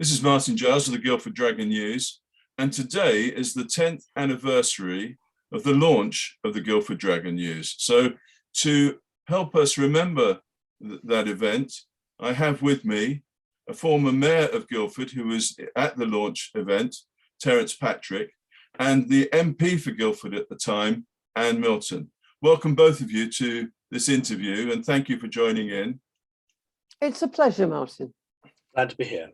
This is Martin Giles of the Guildford Dragon News, and today is the 10th anniversary of the launch of the Guildford Dragon News. So to help us remember that event, I have with me a former mayor of Guildford who was at the launch event, Terence Patrick, and the MP for Guildford at the time, Anne Milton. Welcome both of you to this interview and thank you for joining in. It's a pleasure, Martin. Glad to be here.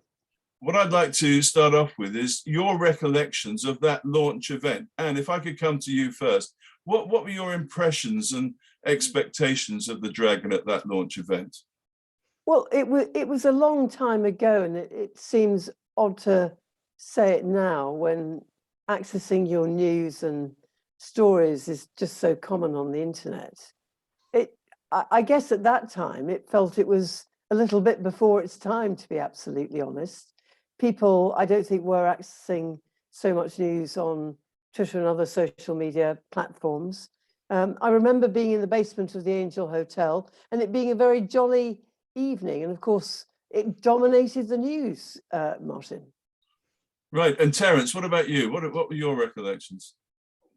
What I'd like to start off with is your recollections of that launch event. And if I could come to you first, what were your impressions and expectations of the Dragon at that launch event? Well, it was a long time ago, and it seems odd to say it now when accessing your news and stories is just so common on the internet. I guess at that time, it felt it was a little bit before its time, to be absolutely honest. People, I don't think, were accessing so much news on Twitter and other social media platforms. I remember being in the basement of the Angel Hotel and it being a very jolly evening. And of course, it dominated the news, Martin. Right. And Terence, what about you? What were your recollections?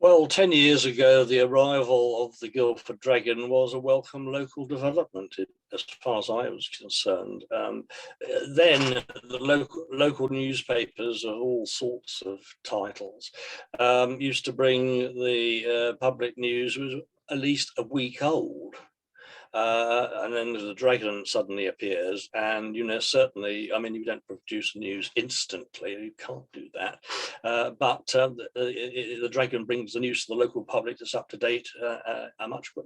Well, 10 years ago, the arrival of the Guildford Dragon was a welcome local development, as far as I was concerned. Then the local newspapers of all sorts of titles used to bring the public news, was at least a week old. And then the Dragon suddenly appears, and certainly, I mean, you don't produce news instantly, you can't do that, but the Dragon brings the news to the local public that's up to date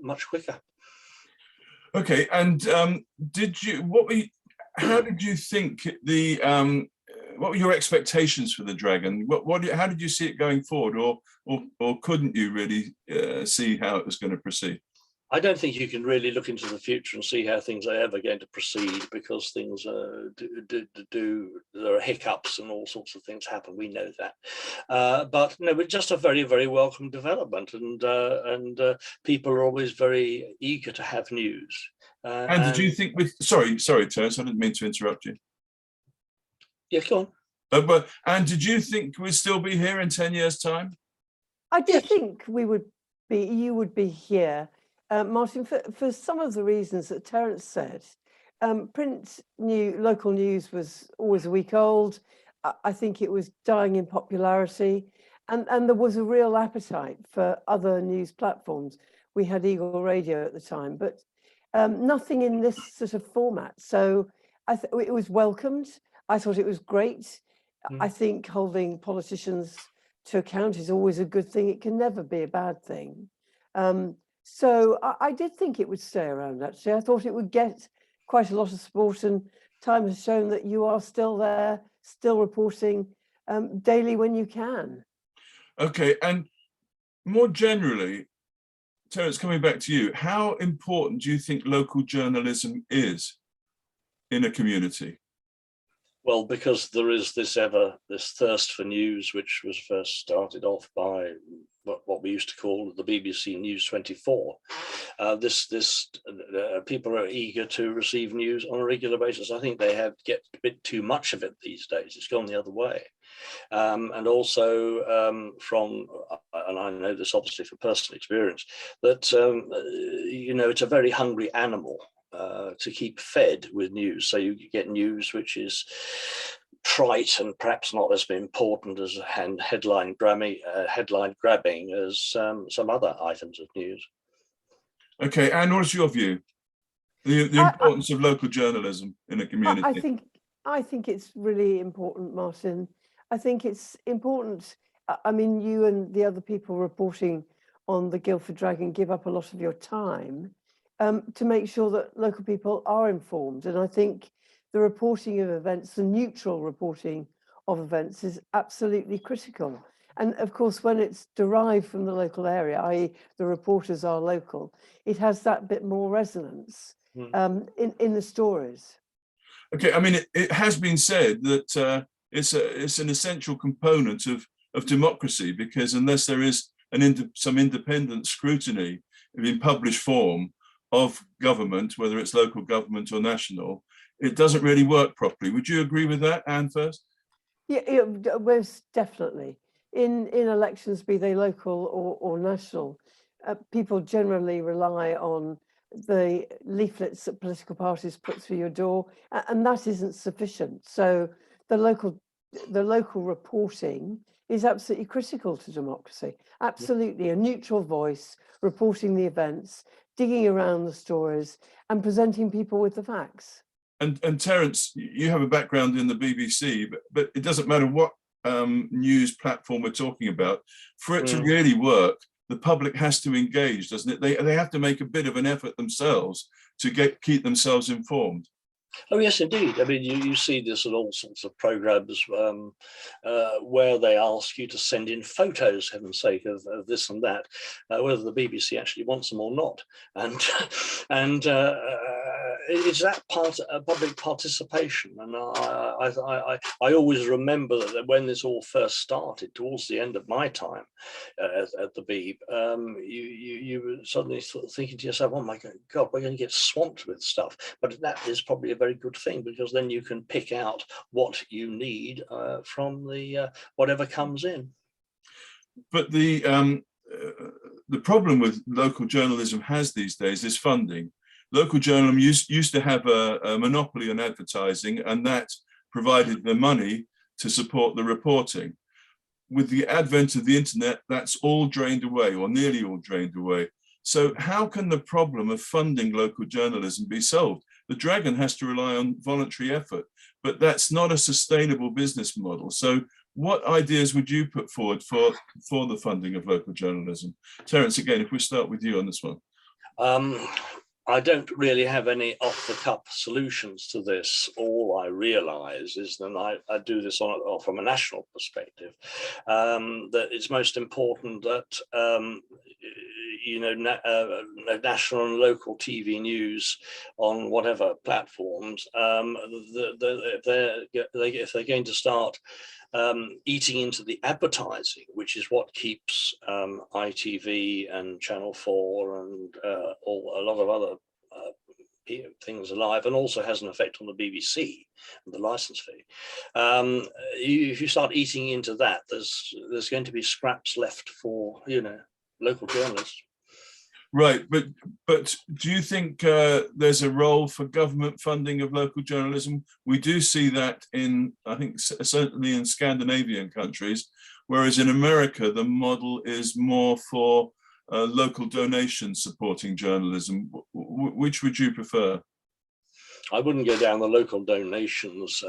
much quicker. Okay, and how did you think what were your expectations for the Dragon? How did you see it going forward, or couldn't you really see how it was going to proceed? I don't think you can really look into the future and see how things are ever going to proceed, because things there are hiccups and all sorts of things happen. We know that, but no, it's just a very, very welcome development, and people are always very eager to have news. And did you think sorry, Terence, I didn't mean to interrupt you. Yeah, go on. And did you think we'd still be here in 10 years' time? I do think you would be here. Martin, for some of the reasons that Terence said, local news was always a week old. I think it was dying in popularity, and there was a real appetite for other news platforms. We had Eagle Radio at the time, but nothing in this sort of format. So it was welcomed. I thought it was great. I think holding politicians to account is always a good thing. It can never be a bad thing. So I did think it would stay around, actually. I thought it would get quite a lot of support, and time has shown that you are still there, still reporting daily when you can. Okay, and more generally, Terence, coming back to you, how important do you think local journalism is in a community? Well, because there is this thirst for news, which was first started off by what we used to call the BBC News 24. People are eager to receive news on a regular basis. I think they get a bit too much of it these days. It's gone the other way. And also and I know this obviously from personal experience, that, it's a very hungry animal to keep fed with news. So you get news which is trite and perhaps not as important as headline grabbing as some other items of news. Okay, Anne, what's your view? The importance of local journalism in a community. I think it's really important, Martin. I think it's important. I mean, you and the other people reporting on the Guildford Dragon give up a lot of your time to make sure that local people are informed. And I think the reporting of events, the neutral reporting of events, is absolutely critical. And of course, when it's derived from the local area, i.e. the reporters are local, it has that bit more resonance in the stories. Okay, I mean, it has been said that it's an essential component of democracy, because unless there is some independent scrutiny in published form of government, whether it's local government or national, it doesn't really work properly. Would you agree with that, Anne, first? Yeah, most definitely. In elections, be they local or national, people generally rely on the leaflets that political parties put through your door, and that isn't sufficient. So the local reporting is absolutely critical to democracy. Absolutely, a neutral voice reporting the events, digging around the stories, and presenting people with the facts. And Terence, you have a background in the BBC, but it doesn't matter what news platform we're talking about. For it to really work, the public has to engage, doesn't it? They have to make a bit of an effort themselves to keep themselves informed. Oh yes, indeed. I mean, you see this in all sorts of programs where they ask you to send in photos, heaven's sake, of this and that, whether the BBC actually wants them or not. And it's that part of public participation. And I always remember that when this all first started, towards the end of my time at the Beeb, you were suddenly sort of thinking to yourself, oh my God, we're going to get swamped with stuff. But that is probably a very good thing, because then you can pick out what you need from the whatever comes in. But the problem with local journalism has these days is funding. Local journalism used to have a monopoly on advertising, and that provided the money to support the reporting. With the advent of the internet, that's all drained away, or nearly all drained away. So how can the problem of funding local journalism be solved? The Dragon has to rely on voluntary effort, but that's not a sustainable business model. So what ideas would you put forward for the funding of local journalism? Terence, again, if we start with you on this one. I don't really have any off-the-cuff solutions to this. All I realise is that I do this from a national perspective, that it's most important that national and local TV news on whatever platforms, if they're going to start eating into the advertising, which is what keeps ITV and Channel 4 and a lot of other things alive, and also has an effect on the BBC and the license fee. If you start eating into that, there's going to be scraps left for local journalists. Right, but do you think there's a role for government funding of local journalism? We do see that I think certainly in Scandinavian countries, whereas in America the model is more for local donations supporting journalism. Which would you prefer? I wouldn't go down the local donations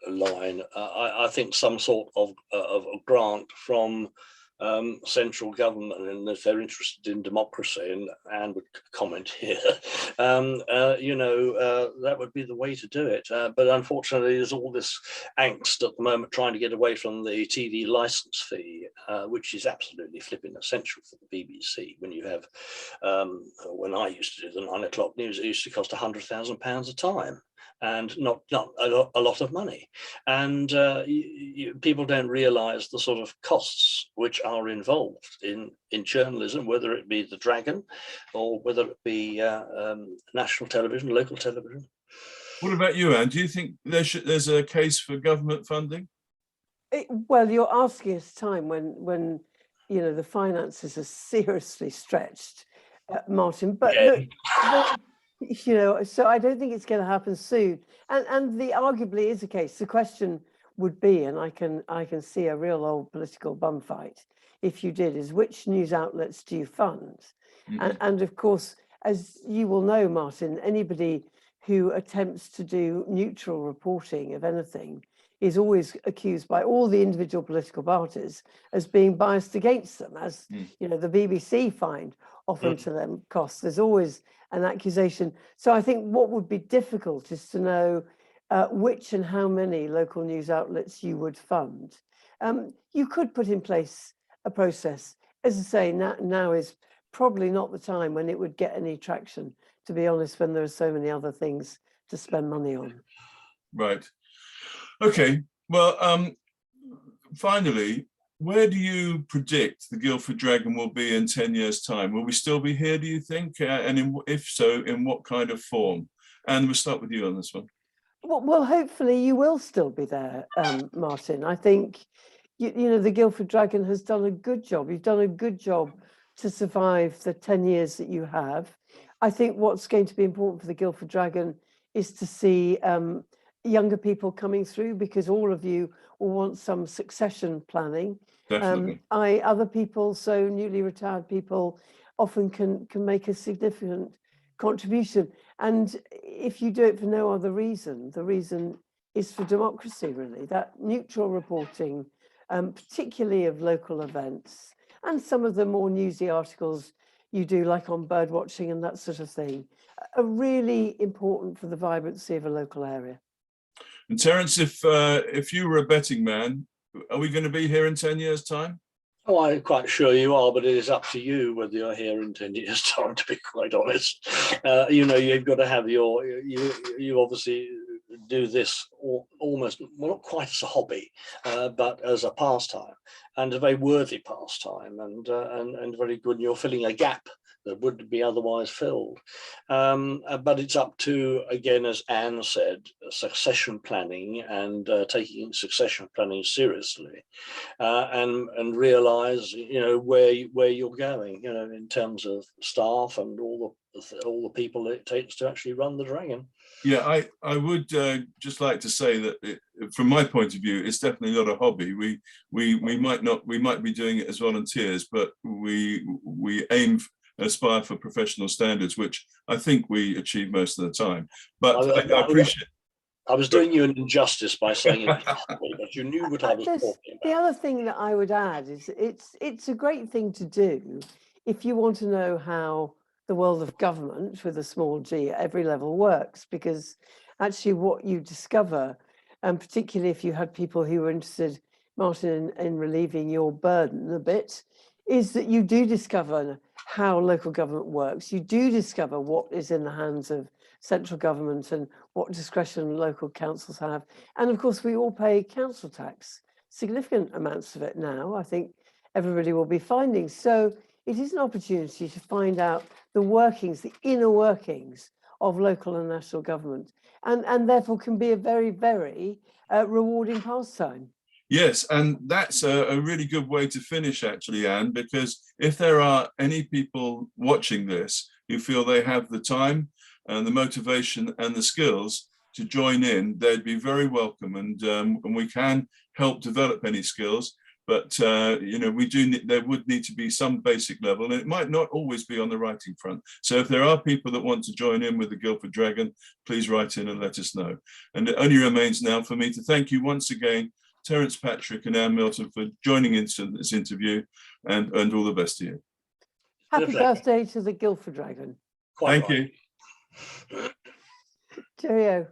line. I think some sort of grant from central government, and if they're interested in democracy, and would comment here, that would be the way to do it. But unfortunately, there's all this angst at the moment trying to get away from the TV license fee, which is absolutely flipping essential for the BBC. When you have, when I used to do the 9 o'clock news, it used to cost £100,000 a time. And not a lot of money, and people don't realise the sort of costs which are involved in journalism, whether it be the Dragon or whether it be national television, local television. What about you, Anne? Do you think there's a case for government funding? Well, you're asking at a time when the finances are seriously stretched, Martin. But so I don't think it's going to happen soon. And arguably is the case. The question would be, and I can see a real old political bum fight if you did, is which news outlets do you fund? Mm-hmm. And of course, as you will know, Martin, anybody who attempts to do neutral reporting of anything is always accused by all the individual political parties as being biased against them, as the BBC find often to them costs. There's always an accusation. So I think what would be difficult is to know which and how many local news outlets you would fund. You could put in place a process. As I say, now is probably not the time when it would get any traction, to be honest, when there are so many other things to spend money on. Right. Okay. Well, finally, where do you predict the Guildford Dragon will be in 10 years' time? Will we still be here, do you think? And if so, in what kind of form? And we'll start with you on this one. Well, hopefully you will still be there, Martin. I think, you know, the Guildford Dragon has done a good job. You've done a good job to survive the 10 years that you have. I think what's going to be important for the Guildford Dragon is to see younger people coming through, because all of you will want some succession planning. Definitely. Other people, so newly retired people, often can make a significant contribution. And if you do it for no other reason, the reason is for democracy, really. That neutral reporting, particularly of local events, and some of the more newsy articles you do, like on bird watching and that sort of thing, are really important for the vibrancy of a local area. And Terence, if you were a betting man, are we going to be here in 10 years' time? Oh, I'm quite sure you are, but it is up to you whether you're here in 10 years' time, to be quite honest. You know, you've got to have you obviously do this almost, well, not quite as a hobby, but as a pastime, and a very worthy pastime, and very good. And you're filling a gap that would be otherwise filled. But it's up to, again, as Anne said, succession planning, and taking succession planning seriously, and realise, you know, where you're going, you know, in terms of staff and all the people it takes to actually run the Dragon. Yeah, I would just like to say that from my point of view, it's definitely not a hobby. We might be doing it as volunteers, but we aspire for professional standards, which I think we achieve most of the time. But I appreciate. I was doing you an injustice by saying it, but you knew what I was talking about. The other thing that I would add is it's a great thing to do if you want to know how the world of government, with a small g, at every level works, because actually what you discover, and particularly if you had people who were interested, Martin, in relieving your burden a bit, is that you do discover how local government works. You do discover what is in the hands of central government and what discretion local councils have. And of course, we all pay council tax, significant amounts of it now, I think everybody will be finding. So it is an opportunity to find out the workings, the inner workings of local and national government, and therefore can be a very, very rewarding pastime. Yes, and that's a really good way to finish, actually, Anne, because if there are any people watching this who feel they have the time and the motivation and the skills to join in, they'd be very welcome, and we can help develop any skills. But you know, there would need to be some basic level, and it might not always be on the writing front. So if there are people that want to join in with the Guildford Dragon, please write in and let us know. And it only remains now for me to thank you once again, Terence Patrick and Anne Milton, for joining into this interview, and all the best to you. Happy birthday to the Guildford Dragon. Thank you. Cheerio.